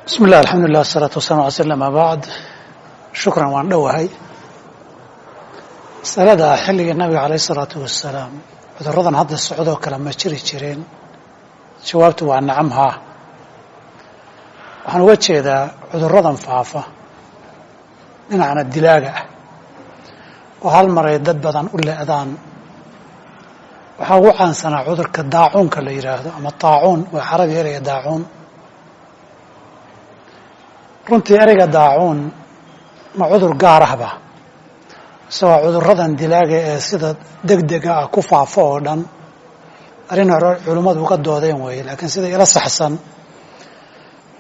بسم الله الحمد لله والصلاة والسلام على رسول الله ما بعد شكرا waan dhowahay salada xilliga nabiga calayhi salaatu wasalaam cudurradan hadda socdo kala ma jiri jireen jawaabtu waa nacam haa waxaan uga jeedaa cudurradan faafa dhinacna dilaaga ah oo hal maray dad badan u leedaan waxaa ugu caansanaa cudurka daacuunka la yidhaahdo ama taacuun waa carabi ereyga daacuun runtii ereyga daacuun ma cudur gaar ahba isagoo cudurradan dilaaga ee sida degdega ah ku faafo oo dhan arrin hore culimmadu uga doodeen weeye laakiin sida ila saxsan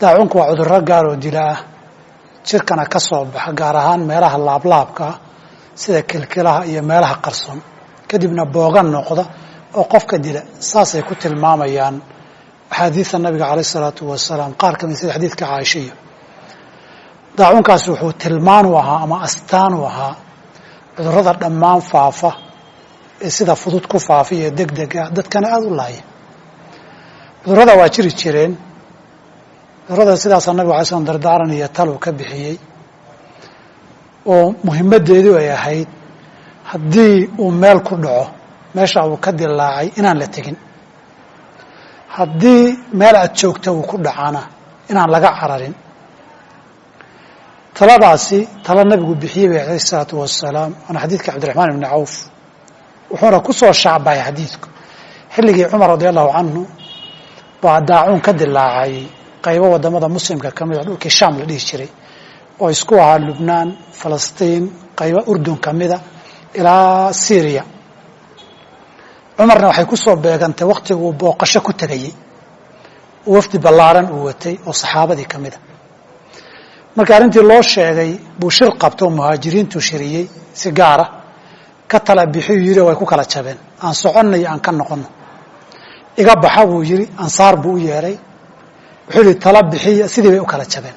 daacuunku waa cudurro gaar oo dila ah jirkana ka soo baxa gaar ahaan meelaha laablaabka ah sida kilkilaha iyo meelaha qarsoon kadibna boogan noqda oo qofka dila saasay ku tilmaamayaan axaadiista nabiga calayh isalaatu wasalaam qaar ka mid sida xadiidka caaishiyo daacuunkaas wuxuu tilmaan u ahaa ama astaan u ahaa cudurrada dhammaan faafa ee sida fudud ku faafa iyo degdega dadkana aada u laaya cudurrada waa jiri jireen cudurrada sidaasaa nabigu alay slam dardaaran iyo talow ka bixiyey oo muhimaddeedu ay ahayd haddii uu meel ku dhaco meesha uu ka dilaacay inaan la tegin haddii meel aad joogta uu ku dhacana inaan laga cararin taladaasi tala nabigu bixiyey bay alayh isalaatu wasalaam waana xadiidka cabdiraxmaan ibni cawf wuxuuna ku soo shaacbay xadiidku xilligii cumar radi allahu canhu baa daacuun ka dilaacay qaybo waddamada muslimka ka mid a dhulkii shaam la dhihi jiray oo isku ahaa lubnaan falastiin qaybo urdun ka mida ilaa syriya cumarna waxay ku soo beegantay wakhtiguu booqasho ku tegayey oo wafdi ballaaran uu watay oo saxaabadii ka mida marka arrintii loo sheegay buu shir qabto oo muhaajiriintuu shiriyey si gaara ka tala bixiyuu yidhi way ku kala jabeen aan soconno iyo aan ka noqonno iga baxa buu yidhi ansaar buu u yeedhay wuxuu yidhi tala bixiya sidii bay u kala jabeen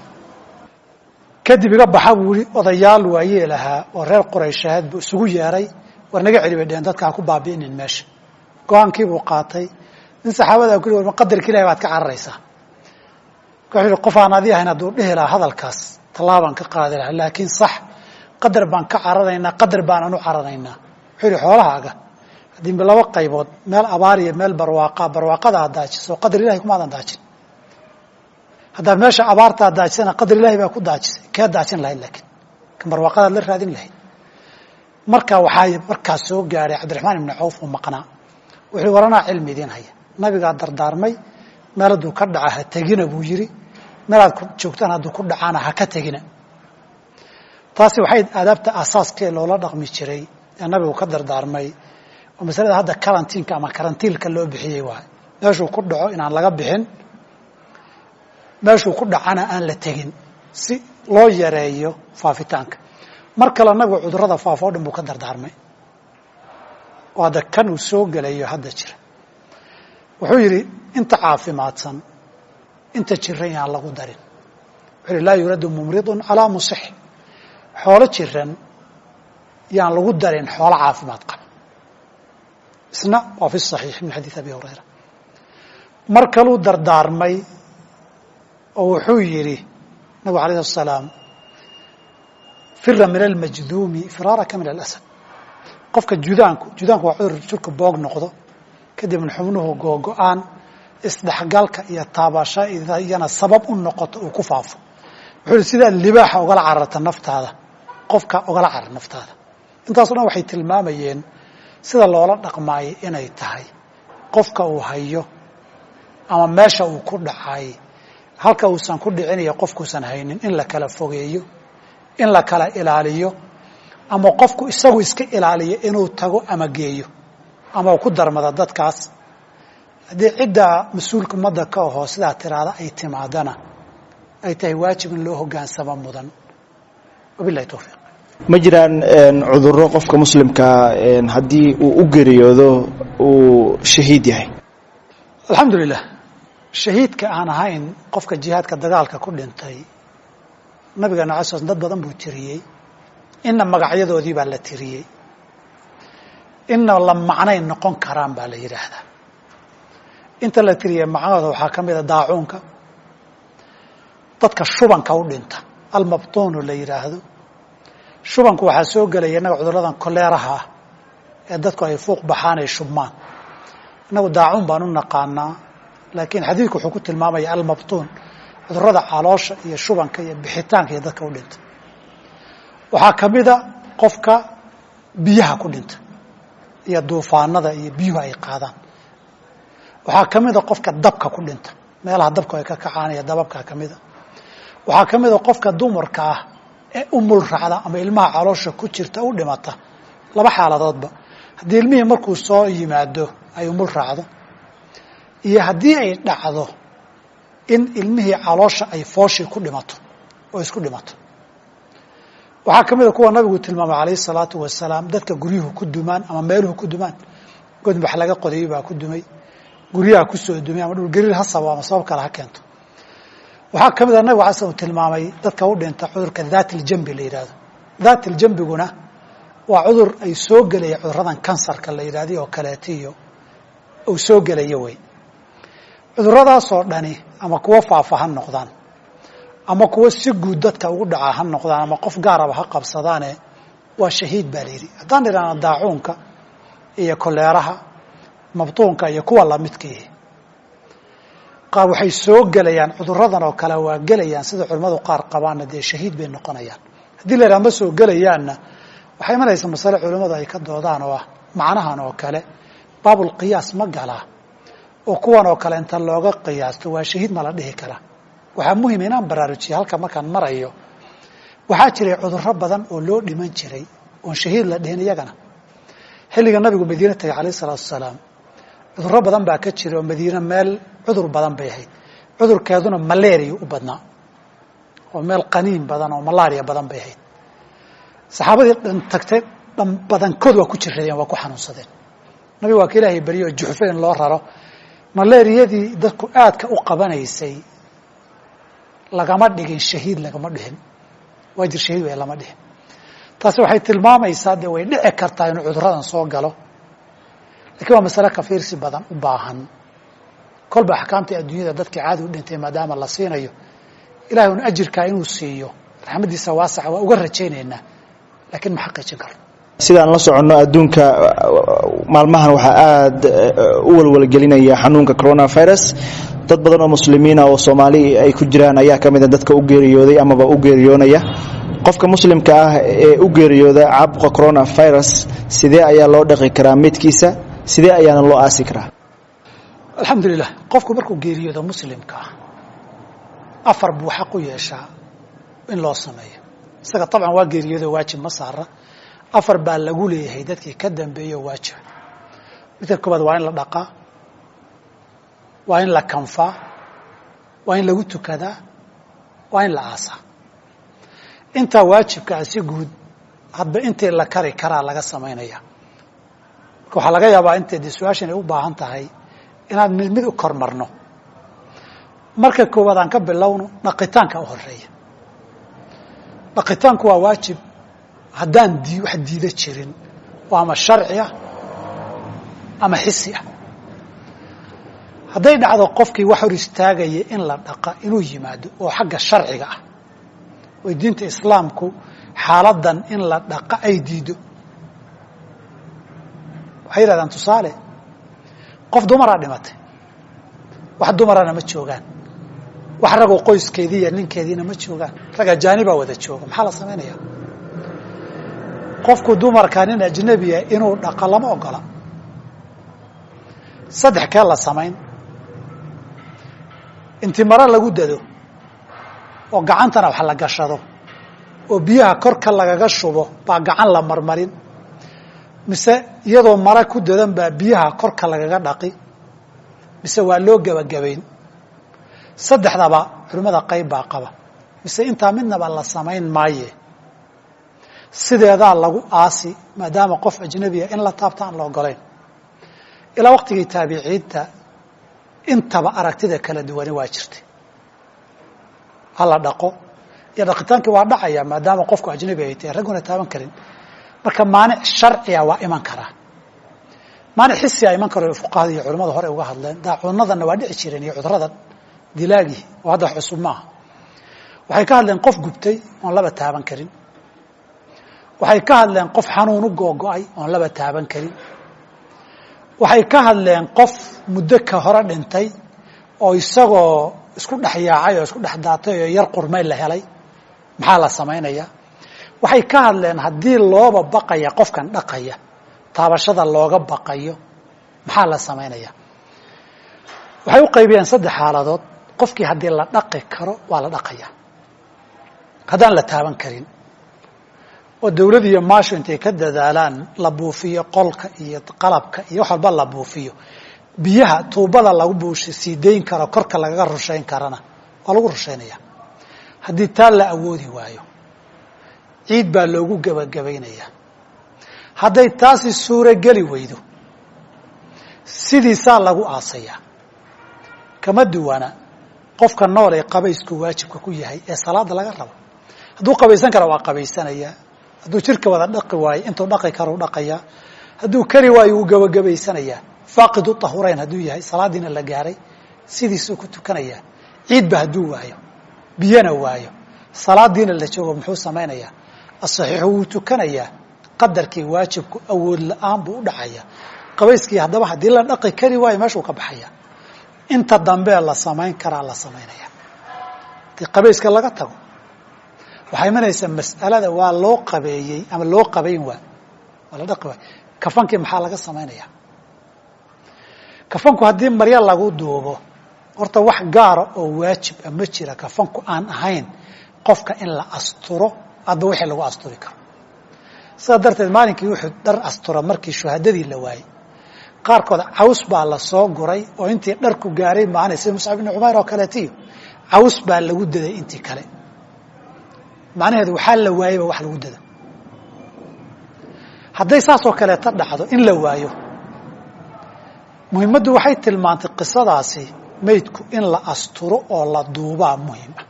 kadib iga baxa buu yidhi odayaal waayee lahaa oo reer quraysheed buu isugu yeedhay war naga celi bay dheheen dadka ha ku baabi'inin meesha go-aankii buu qaatay nin saxaabadaa ku yidhi war qadarka ilahay baad ka cararaysaa wuxuu yidhi qof aan adi ahayn hadduu dhihi lahaa hadalkaas tallaabaan ka qaadi lahaa laakiin sax qadar baan ka cararaynaa qadar baanan u cararaynaa wuxuu yidhi xoolahaaga haddii laba qaybood meel abaar iyo meel barwaaqada aad daajiso qadar ilahay kumaadan daajin haddaad meesha abaartaa daajisana qadar ilahay baa ku daajisay kee daajin lahayd laakiin kan barwaaqadaad la raadin lahayd marka waxaa markaas soo gaadhay cabdiraxmaan ibni cawf oo maqnaa wuxuu yidhi waranaa cilmi idiin haya nabigaa dardaarmay meel hadduu ka dhaca ha tegina buu yidhi meelaad joogtaan hadduu ku dhacaana ha ka tegina taasi waxay aadaabta aasaaskee loola dhaqmi jiray ee nabigu ka dardaarmay oo masalada hadda karantiinka ama karantiilka loo bixiyey waay meeshuu ku dhaco inaan laga bixin meeshuu ku dhacana aan la tegin si loo yareeyo faafitaanka mar kale nabigu cudurrada faafa o dhan buu ka dardaarmay oo hadda kan uu soo gelayo hadda jira wuxuu yidhi inta caafimaadsan inta jiran yaan lagu darin wuxuu yidhi laa yuraddu mumridun calaa musix xoolo jiran yaan lagu darin xoolo caafimaad qaba isna waa fi saxiix min xadiid abi hurayra mar kaluu dardaarmay oo wuxuu yidhi nabigu alayh asalaam fira min almajduumi firaaraka min alasad qofka judaanku waa cudur jirka boog noqdo kadibna xubnuhu googo-aan isdhexgalka iyo taabashayana sabab u noqoto uu ku faafo wuxuu yihi sidaa libaaxa ugala cararta naftaada qofka ugala carar naftaada intaaso dhan waxay tilmaamayeen sida loola dhaqmaayay inay tahay qofka uu hayo ama meesha uu ku dhacay halka uusan ku dhicinayo qofkuusan haynin in la kala fogeeyo in la kala ilaaliyo ama qofku isagu iska ilaaliyo inuu tago ama geeyo ama ku darmada dadkaas haddii cidda mas-uulka ummadda ka ahoo sidaa tiraada ay timaadana ay tahay waajib in loo hoggaansamo mudan wabilahi towfiiq ma jiraan cudurro qofka muslimkaa haddii uu u geeriyoodo uu shahiid yahay alxamdu lilah shahiidka aan ahayn qofka jihaadka dagaalka ku dhintay nabigeena alay sl dad badan buu tiriyey inna magacyadoodii baa la tiriyey inna la macnay noqon karaan baa la yidhaahdaa inta la tiriyey macnahooda waxaa ka mid a daacuunka dadka shubanka u dhinta almabtuunu la yidhaahdo. shubanku waxaa soo gelaya innaga cudurradan koleeraha ah ee dadku ay fuuq baxaan ay shubmaan. innagu daacuun baan u naqaanaa, laakiin xadiidku wuxuu ku tilmaamaya almabtuun, cudurrada caloosha iyo shubanka iyo bixitaanka iyo dadka u dhinta. waxaa ka mida qofka biyaha ku dhinta iyo duufaanada iyo biyuhu ay qaadaan. waxaa ka mida qofka dabka ku dhinta, meelaha dabku ay ka kacaan iyo dababkaa ka mida. waxaa ka mida qofka dumarka ah ee umul raacda ama ilmaha caloosha ku jirta u dhimata. laba xaaladoodba, haddii ilmihii markuu soo yimaado ay umul raacdo, iyo haddii ay dhacdo in ilmihii caloosha ay fooshii ku dhimato oo isku dhimato. waxaa ka mida kuwa nabigu tilmaamay calayhi salaatu wasalaam, dadka guryuhu ku dumaan ama meeluhu ku dumaan. godbax laga qodayey baa ku dumay, guryaha ku soo dumay, ama dhulgariir ha sababo ama sabab kale ha keento. waxaa ka mida nabigu alay slam tilmaamay dadka u dhinta cudurka daatiljambi la yidhahdo. daatiljambiguna waa cudur ay soo gelaya cudurradan kansarka la yidhahday oo kaleetiyo uu soo gelayo wey. cudurradaasoo dhani ama kuwo faafa ha noqdaan ama kuwo si guud dadka ugu dhaca ha noqdaan ama qof gaaraba ha qabsadaane waa shahiid baa la yidhi. haddaan idhaahno daacuunka iyo koleeraha, mabtuunka iyo kuwa lamidkiihi qaar waxay soo gelayaan, cudurradan oo kale waa gelayaan sida culimmadu qaar qabaanna dee shahiid bay noqonayaan. haddii la idhaha ma soo gelayaanna waxay imanaysa masale culimmadu ay ka doodaan oo ah macnahan oo kale baabulqiyaas ma galaa oo kuwan oo kale inta looga qiyaasto waa shahiid ma la dhihi karaa. waxaa muhim inaan baraarujiya halka markaan marayo, waxaa jiray cudurro badan oo loo dhiman jiray oon shahiid la dhihin iyagana. xilliga nabigu madiine tagay calayhi salaatu wasalaam, cudurro badan baa ka jira oo madiine meel cudur badan bay ahayd. cudurkeeduna malaria u badnaa oo meel qaniin badan oo malaria badan bay ahayd. saxaabadii dhan tagtay dhan badankood waa ku jiradeen, waa ku xanuunsadeen. nabigu waa ka ilaahay baryo oo juxfe in loo raro. malaariyadii dadku aadka u qabanaysay lagama dhigin shahiid, lagama dhihin waajir shahiid way lama dhihin. taasi waxay tilmaamaysaa dee way dhici kartaa inuu cudurradan soo galo, lakiin waa masale ka fiirsi badan u baahan. kolba axkaamtii adduunyada dadkii caadi u dhintay maadaama la siinayo, ilahay un ajirkaa inuu siiyo raxmaddiisa waasaca waa uga rajaynaynaa, laakiin ma xaqiijin karno. sidaan la soconno adduunka maalmahan waxaa aada u walwalgelinaya xanuunka coronavirus. dad badan oo muslimiina oo soomaali ay ku jiraan ayaa ka mida dadka u geeriyooday amaba u geeriyoonaya. qofka muslimka ah ee u geeriyooda caabuqa coronavirus sidee ayaa loo dhaqi karaa midkiisa, sidee ayaana loo aasi karaa? alxamdulilah, qofku markuu geeriyoodo muslimka ah 4 buu xaq u yeeshaa in loo sameeyo. isaga dabcan waa geeriyoodo waajib ma saara. 4 baa lagu leeyahay dadkii ka dambeeyo waajiba. midka koobaad waa in la dhaqaa, waa in la kanfaa, waa in lagu tukadaa, waa in la aasaa. intaa waajibkaa si guud hadba intii la kari karaa laga samaynaya. marka waxaa laga yaabaa inteedii su-aashan ay u baahan tahay inaan mid mid u kormarno. marka koowaad aan ka bilowno dhaqitaanka u horeeya. dhaqitaanku waa waajib haddaan wax diida jirin oo ama sharci ah ama xisi ah. hadday dhacdo qofkii wax hor istaagaya in la dhaqa inuu yimaado oo xagga sharciga ah, oo diinta islaamku xaaladan in la dhaqa ay diido. waxay yidhahdaan tusaale, qof dumaraa dhimatay, wax dumarana ma joogaan, wax ragoo qoyskeedii iyo ninkeediina ma joogaan, rag ajaanibaa wada jooga, maxaa la samaynayaa? qofku dumarka nin ajnabiya inuu dhaqa lama ogola. 3 kee la samayn, inti maro lagu dado oo gacantana wax la gashado oo biyaha korka lagaga shubo baa gacan la marmarin, mise iyadoo mara ku dadan baa biyaha korka lagaga dhaqi, mise waa loo gebagabayn. 3daba culimmada qayb baa qaba, mise intaa midnaba la samayn maaye sideedaa lagu aasi, maadaama qof ajnabiya in la taabta aan la ogolayn. ilaa waqtigii taabiciinta intaba aragtida kala duwani waa jirtay. hala dhaqo iyo dhaqitaankii waa dhacaya maadaama qofku ajnabi ay tahay, ragguna taaban karin. marka maanic sharciya waa iman karaa, maanic xisiya iman karo. fuqahada iyo culimmada hore uga hadleen. daacuunadana waa dhici jireen iyo cuduradan dilaagii oo hadda wax cusub maaha. waxay ka hadleen qof gubtay oon laba taaban karin, waxay ka hadleen qof xanuun u googo'ay oon laba taaban karin, waxay ka hadleen qof muddo ka hore dhintay oo isagoo isku dhex yaacay oo isku dhex daatay oo yar qurmay la helay, maxaa la samaynayaa? waxay ka hadleen haddii looba baqaya qofkan dhaqaya, taabashada looga baqayo, maxaa la samaynaya? waxay u qaybiyeen 3 xaaladood. qofkii haddii la dhaqi karo waa la dhaqaya, haddaan la taaban karin oo dawlad iyo maasho intay ka dadaalaan la buufiyo qolka iyo qalabka iyo wax walba la buufiyo, biyaha tuubada lagu buushi sii dayn karo korka lagaga rushayn karana waa lagu rushaynaya. haddii taa la awoodi waayo ciid baa loogu gebagabaynayaa. hadday taasi suurogeli weydo sidiisaa lagu aasayaa. kama duwana qofka nool ee qabaysku waajibka ku yahay ee salaada laga rabo. hadduu qabaysan karo waa qabaysanayaa, hadduu jirka wada dhaqi waayo intuu dhaqi karo u dhaqayaa, hadduu kari waayo wuu gebagabaysanayaa. faaqidu tahurayn hadduu yahay, salaadiina la gaaray, sidiisuu ku tukanayaa. ciidba hadduu waayo, biyana waayo, salaadiina la joogo, muxuu samaynayaa? asaxiixu wuu tukanayaa. qadarkii waajibku awood la-aan buu u dhacayaa. qabayskii haddaba haddii la dhaqi kari waayo meeshuu ka baxaya. inta dambe la samayn karaa la samaynaya. haddii qabayska laga tago waxay imanaysaa mas'alada waa loo qabeeyey ama loo qabayn waa la dhaqi waay. kafankii maxaa laga samaynaya? kafanku haddii maryo lagu duubo, horta wax gaara oo waajib ah ma jira kafanku aan ahayn qofka in la asturo hadba wixii lagu asturi karo. sidaa darteed maalinkii wuxuu dhar astura markii shuhadadii la waayey, qaarkood caws baa la soo guray oo intii dharku gaaray maanay sida Muscab ibn Umayr oo kaleetiyo caws baa lagu daday intii kale. macnaheedu waxaa la waayeyba wax lagu dada. hadday saas oo kaleeta dhacdo in la waayo, muhiimaddu waxay tilmaantay qisadaasi maydku in la asturo oo la duubaa muhiim ah.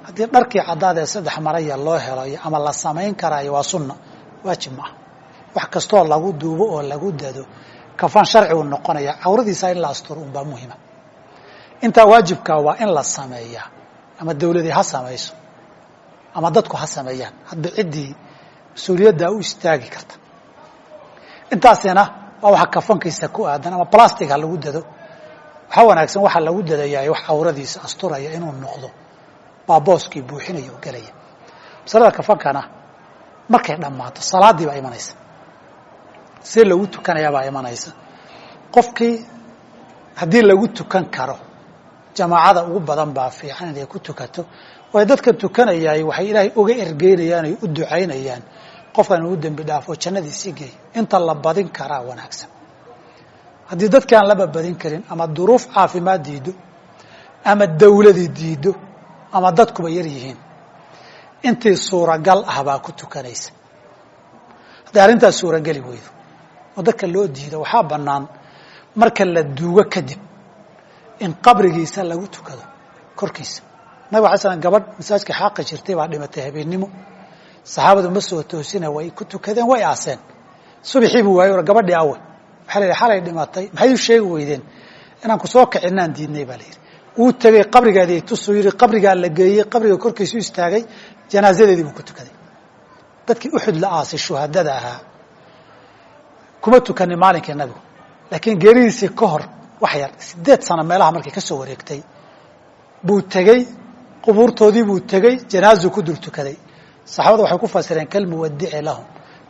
haddii dharkii caddaad ee 3 maraya loo helayo ama la samayn karaayo waa sunna, waajib maaha. wax kastoo lagu duubo oo lagu dado kafan sharci uu noqonaya. cawradiisa in la asturo unbaa muhiima. intaa waajibkaa waa in la sameeyaa, ama dawladii ha samayso ama dadku ha sameeyaan, hadba ciddii mas-uuliyaddaa u istaagi karta. intaasina waa waxa kafankiisa ku aadan. ama plastic ha lagu dado, waxaa wanaagsan waxa lagu dadayaa wax cawradiisa asturaya inuu noqdo, baa booskii buuxinaya oo gelaya. masalada kafankana markay dhammaato salaadii baa imanaysa, see lagu tukanayaa baa imanaysa. qofkii haddii lagu tukan karo, jamaacada ugu badan baa fiican inay ku tukato. way dadka tukanayaay waxay ilaahay uga ergeynayaan ay u ducaynayaan qofkan uu dambi dhaafo jannadiisii geey. inta la badin karaa wanaagsan. haddii dadkaan laba badin karin, ama duruuf caafimaad diido, ama dawladii diido, ama dadkuba yar yihiin, intii suuragal ah baa ku tukanaysa. haddii arrintaas suurageli weydo oo dadka loo diido, waxaa bannaan marka la duugo kadib in qabrigiisa lagu tukado korkiisa. nabig alay slam gabadh masaajidka xaaqi jirtay baa dhimatay habeennimo. saxaabadu ma soo toosina, way ku tukadeen, way aaseen. subaxii buu waayey, gabadhii awe waxaa la yidhi xalay dhimatay, maxay u sheegi weydeen? inaan ku soo kicinaan diidnay baa la yidhi. uu tegey qabrigaadii tusuu yidhi, qabrigaa la geeyey, qabriga korkiisu istaagay, janaasadeedii buu ku tukaday. dadkii uxud la aasay shuhadada ahaa kuma tukanin maalinkii nabigu, laakiin geeridiisii ka hor wax yar 8 sano meelaha markay ka soo wareegtay buu tegey, qubuurtoodii buu tegey, janaazuu ku dul tukaday. saxaabadu waxay ku fasireen kalmuwadici lahum,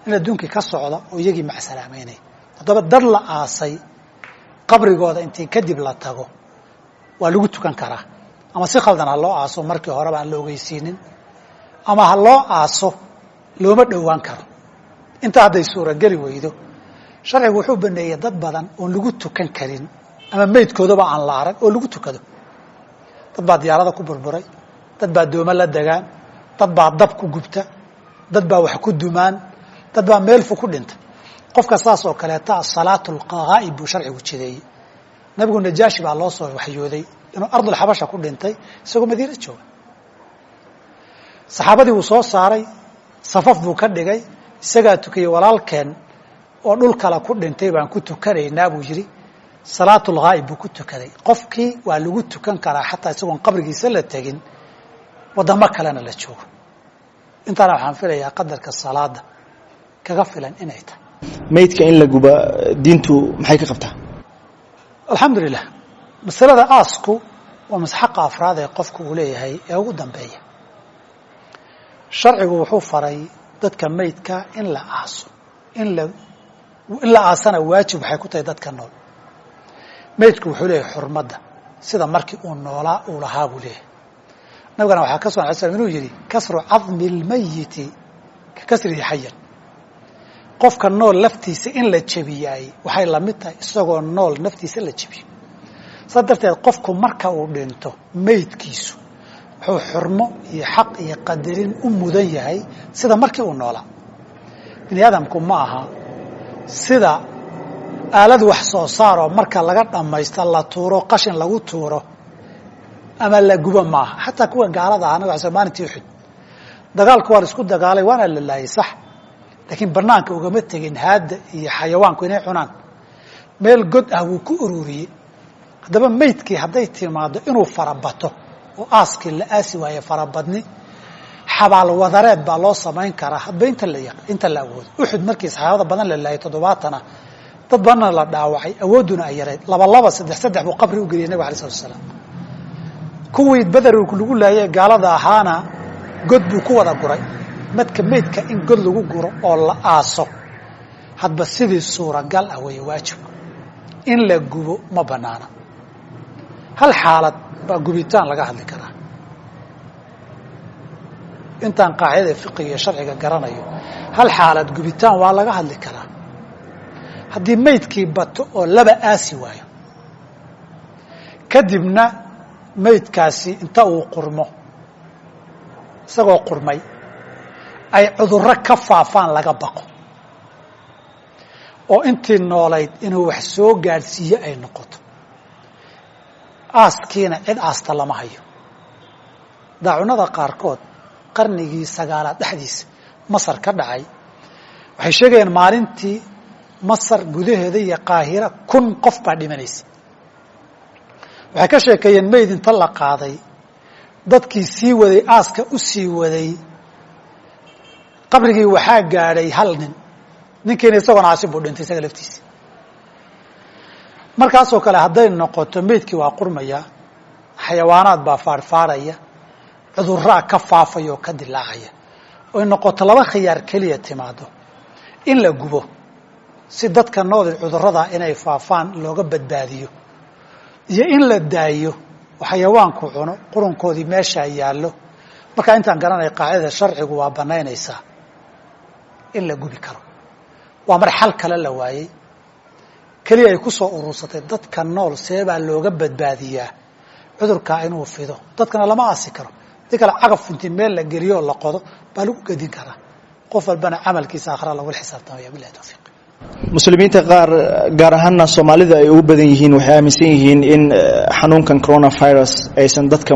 in adduunkii ka socda oo iyagii macsalaamaynay. haddaba dad la aasay qabrigooda intii kadib la tago waa lagu tukan karaa. ama si khaldan ha loo aaso, markii horeba aan la ogeysiinin, ama ha loo aaso looma dhowaan karo. intaa hadday suurageli weydo, sharcigu wuxuu baneeyey dad badan oon lagu tukan karin ama meydkoodaba aan la arag oo lagu tukado. dad baa diyaarada ku burburay, dad baa dooma la degaan, dad baa dab ku gubta, dad baa wax ku dumaan, dad baa meel fog ku dhinta. qofka saas oo kaleeta salaatu lqaa'ib buu sharcigu jideeyey. nabigu najaashi baa loo soo waxyooday inuu ardul xabasha ku dhintay isagoo madiina jooga. saxaabadii wuu soo saaray, safaf buu ka dhigay, isagaa tukiyey. walaalkeen oo dhul kale ku dhintay baan ku tukanaynaa buu yidhi. salaatulghaa'ib buu ku tukaday. qofkii waa lagu tukan karaa xataa isagoon qabrigiisa la tegin waddamo kalena la joogo intaana waxaan filayaa qadarka salaada kaga filan inay tahay maydka in la guba diintu maxay ka qabtaa alxamdulilah masalada aasku waa masxaqa afraad ee qofku uu leeyahay ee ugu dambeeya sharcigu wuxuu faray dadka maydka in la aaso in la aasana waajib waxay ku tahay dadka nool maydku wuxuu leeyahay xurmadda sida markii uu noolaa uu lahaa buu leeyahay nabigana waxaa ka sugan sl inuu yidhi kasru cadmi اlmayiti ka kasrihi xayan qofka nool laftiisa in la jebiyaay waxay la mid tahay isagoo nool naftiisa la jebiyo saas darteed qofku marka uu dhinto maydkiisu wuxuu xurmo iyo xaq iyo qadarin u mudan yahay sida markii uu noolaa bini aadamku ma aha sida aalad wax soo saaroo marka laga dhammaysta la tuuro qashin lagu tuuro ama la gubo maaha xataa kuwan gaalada ah nabiga sal maalintii uxud dagaalku waa la isku dagaalay waana la laayay sax laakiin banaanka ugama tegin haadda iyo xayawaanku inay cunaan meel god ah wuu ku ururiyey haddaba maydkii hadday timaado inuu farabato oo aaskii la aasi waaye farabadni xabaal wadareed baa loo samayn karaa hadba inta la awoodo uxud markii saxaabada badan la laayay 70 dad badanna la dhaawacay awooduna ay yareed laba saddex buu qabri u geliyay nabiga alayhi salaam kuwii badar lagu laayay gaalada ahaana god buu ku wada guray madka maydka in god lagu guro oo la aaso hadba sidii suuragal ah way waajib in la gubo ma banaana hal xaalad baa gubitaan laga hadli karaa intaan qaacida fiqiga sharciga garanayo hal xaalad gubitaan waa laga hadli karaa haddii maydkii bato oo laba aasi waayo kadibna maydkaasi inta uu qurmo isagoo qurmay ay cudurro ka faafaan laga baqo oo intii noolayd inuu wax soo gaadhsiiyo ay noqoto aaskiina cid aasta lama hayo daacunada qaarkood qarnigii 9aad dhexdiisa masar ka dhacay waxay sheegayaan maalintii masar gudaheeda iyo qaahira 1000 qof baa dhimanaysa waxay ka sheekeeyeen mayd inta la qaaday dadkii sii waday aaska u sii waday qabrigii waxaa gaadhay hal ninkiina isagoo naasib buu dhintay isaga laftiisa markaasoo kale hadday noqoto maydkii waa qurmaya xayawaanaad baa faarfaaraya cudurraa ka faafaya oo ka dilaacaya oo noqoto laba khiyaar keliya timaado in la gubo si dadka nool cudurrada inay faafaan looga badbaadiyo iyo in la daayo xayawaanku cuno qurunkoodii meesha yaallo marka intaan garanay qaacida sharcigu waa banaynaysaa in la gubi karo waa mar xal kale la waayay kaliya ay ku soo urursatay dadka nool seebaa looga badbaadiyaa cudurka inuu fido dadkana lama aasi karo dadka cagaf intii meel la geliyo la qodo baa lagu gadin karaa qof walbana amalkiisa aakhira lagu xisaabtamayo billahi tawfiiq muslimiinta qaar gaar ahaan Soomaalida ay ugu badan yihiin waxay aaminsan yihiin in xanuunkan coronavirus aysan dadka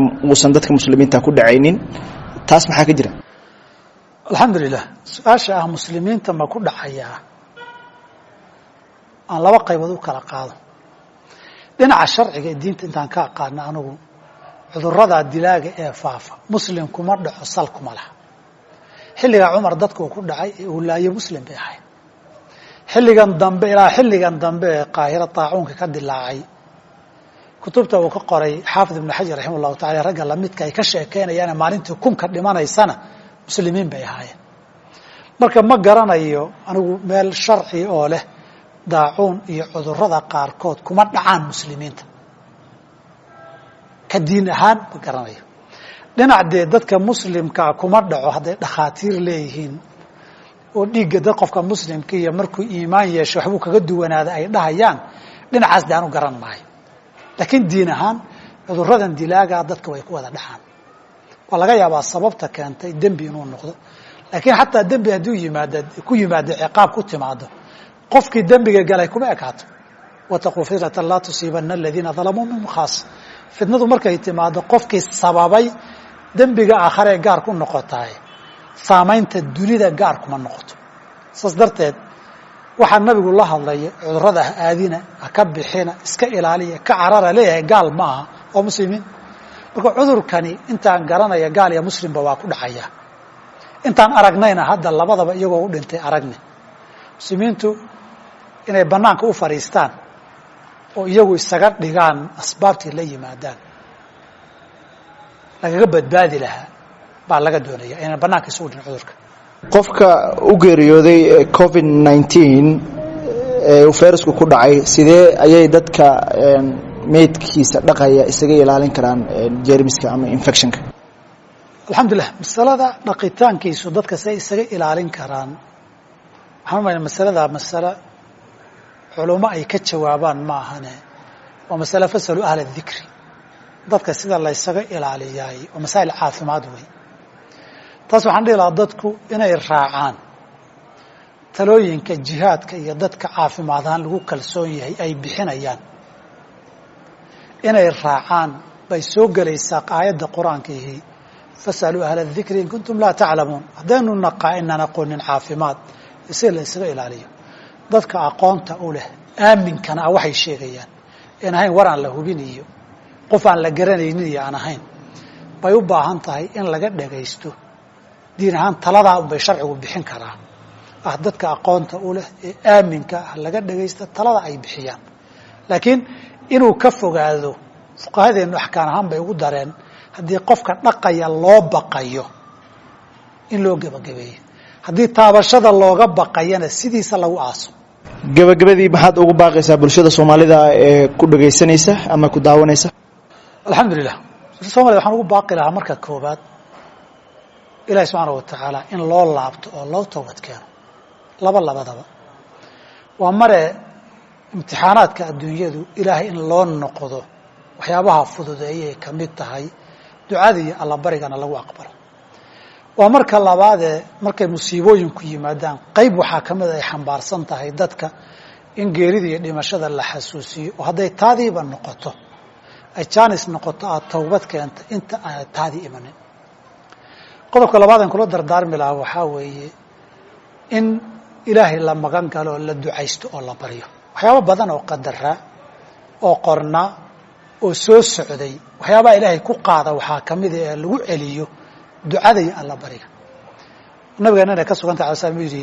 muslimiinta ku dhacaynin taas maxaa ka jira alxamdulilah su'aasha ah muslimiinta ma ku dhacayaa aan laba qaybood u kala qaado dhinaca sharciga ee diinta intaan ka aqaano anigu cudurrada dilaaga ee faafa muslim kuma dhaco sal kuma laha xilliga Umar dadku ku dhacay uu laayo muslim bay ahay xilligan dambe ee qaahira taacuunka ka dilaacay kutubta uu ka qoray xaafid ibn xajar raximahullahu ta'ala ragga la midka ay ka sheekeynayaan maalintii kunka dhimanaysana muslimiin bay ahaayeen marka ma garanayo anigu meel sharci oo leh daacuun iyo cudurrada qaarkood kuma dhacaan muslimiinta ka diin ahaan ma garanayo dhinacdee dadka muslimka kuma dhaco hadday dhakhaatiir leeyihiin oo dhiigga dad qofka muslimka iyo markuu iimaan yeesho waxbuu kaga duwanaada ay dhahayaan dhinacaas daanu garan maayo laakiin diin ahaan cudurradan dilaaga dadka way ku wada dhaxaan waa laga yaabaa sababta keentay dembi inuu noqdo laakiin xataa dembi hadduu ku yimaado ciqaab ku timaado qofkii dembiga galay kuma ekaato wataquu fitnatan laa tusiibanna aladiina dalamuu minhum khaas fitnadu markay timaado qofkii sababay dembiga aakharee gaar ku noqotaay saamaynta dunida gaar kuma noqoto saas darteed waxaa nabigu la hadlaya cudurrada aadina ka bixina iska ilaaliya ka carara leeyahay gaal ma aha oo muslimiin marka cudurkani intaan garanaya gaal iyo muslimba waa ku dhacaya intaan aragnayna hadda labadaba iyagoo u dhintay aragne muslimiintu inay banaanka u fariistaan oo iyagu isaga dhigaan asbaabtii la yimaadaan lagaga badbaadi lahaa baa laga doonaya inaan banaanka isugu dhin cudurka qofka u geeriyooday covid-19 ee uu fayrasku ku dhacay sidee ayay dadka meydkiisa dhaqaya isaga ilaalin karaan jeermiska ama infectionka alxamdulilah masalada dhaqitaankiisu dadka say isaga ilaalin karaan waxaan umayna masalada masale culummo ay ka jawaabaan ma ahane waa masale fasalu ahla dikri dadka sida la ysaga ilaaliyaay oo masaa'il caafimaad wey taas waxaan dhihi lahaa dadku inay raacaan talooyinka jihaadka iyo dadka caafimaad ahaan lagu kalsoon yahay ay bixinayaan inay raacaan bay soo gelaysaa aayadda qur-aankiihi fasaluu ahla dikri in kuntum laa taclamuun haddaynu naqaa inaan aqoonin caafimaad si la ysaga ilaaliyo dadka aqoonta u leh aaminkana ah waxay sheegayaan in ahayn war aan la hubin iyo qof aan la garanaynin iyo aan ahayn bay u baahan tahay in laga dhagaysto diin ahaan taladaa unbay sharcigu bixin karaa dadka aqoonta u leh ee aaminka ah laga dhagaysta talada ay bixiyaan laakiin inuu ka fogaado fuqahadeennu axkaan ahaan bay ugu dareen haddii qofka dhaqaya loo baqayo in loo gebagabeeyo haddii taabashada looga baqayana sidiisa lagu aaso gabagabadii maxaad ugu baaqaysaa bulshada soomaalida ee ku dhagaysanaysa ama ku daawanaysa alxamdulilah bulshada somalida waxaan ugu baaqi lahaa marka koobaad ilahi subxaana wa tacaala in loo laabto oo loo toobad keeno labadaba waa mare imtixaanaadka adduunyadu ilaahay in loo noqdo waxyaabaha fududeeyay ka mid tahay ducada iyo allabarigana lagu aqbalo waa marka labaadee markay musiibooyinku yimaadaan qayb waxaa ka mid ay xambaarsan tahay dadka in geerida iyo dhimashada la xasuusiyo oo hadday taadiiba noqoto ay jaanis noqoto aada towbad keenta inta aanad taadii imanin qodobka labaadan kula dardaarmi lahaa waxaa weeye in ilaahay la magan galo oo la ducaysto oo la baryo waxyaabo badan oo qadaraa oo qornaa oo soo socday waxyaabaha ilaahay ku qaada waxaa ka mida ee lagu celiyo ducada iyo alla bariga nabigeena inay ka sugantah ala slam yidhi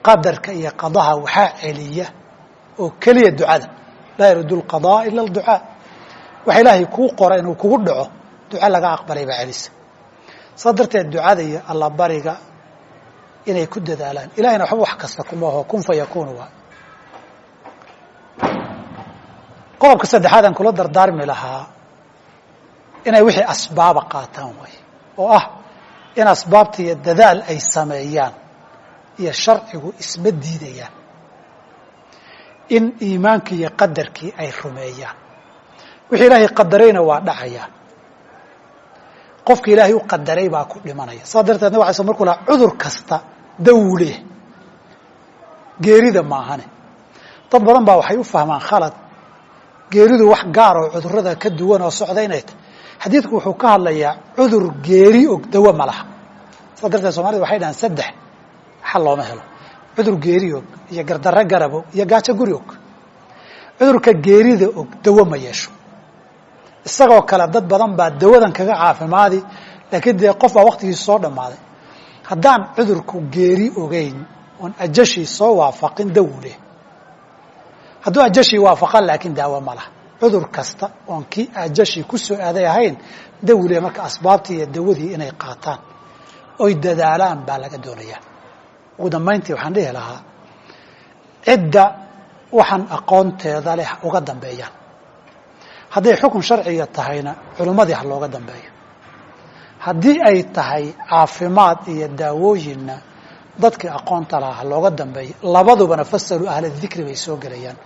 qadarka iyo qadaha waxaa celiya oo keliya ducada laa yaruddu lqadaa ila alducaa waxa ilaahay kuu qora inuu kugu dhaco duco laga aqbalay baa celisa saa darteed ducada iyo alla bariga inay ku dadaalaan ilahayna waxba wax kasta kuma aho kun fa yakuunu waa qodobka saddexaad aan kula dardaarmi lahaa inay wixii asbaaba qaataan way oo ah in asbaabta iyo dadaal ay sameeyaan iyo sharcigu isma diidayaan in iimaankii iyo qadarkii ay rumeeyaan wixii ilaahay qadarayna waa dhacayaan qofka ilaahay u qadaray baa ku dhimanaya saa darteed nabig alay sl markuu lahaa cudur kasta dawle geerida maahane dad badan baa waxay u fahmaan khalad geeridu wax gaar oo cudurrada ka duwan oo socda inay tahay xadiidku wuxuu ka hadlayaa cudur geeri og dawo ma laha saa darteed soomaalida waxay dhahaan saddex xal looma helo cudur geeri og iyo gardarro garab og iyo gaajo guri og cudurka geerida og dawo ma yeesho isagoo kale dad badan baa dawadan kaga caafimaadi laakiin dee qof baa waktigiisa soo dhammaaday haddaan cudurku geeri ogeyn oon ajashii soo waafaqin dawu leh hadduu ajashii waafaqan laakiin daawo ma laha cudur kasta oon kii ajashii ku soo aaday ahayn dawu leh marka asbaabtii iyo dawadii inay qaataan oy dadaalaan baa laga doonayaa ugu dambayntii waxaan dhihi lahaa cidda waxaan aqoonteeda leh uga dambeeyaan hadday xukun sharciga tahayna culimmadii ha looga dambeeyo haddii ay tahay caafimaad iyo daawooyinna dadkii aqoonta lahaa ha looga dambeeyo labadubana fasaluu ahla dikri bay soo gelayaan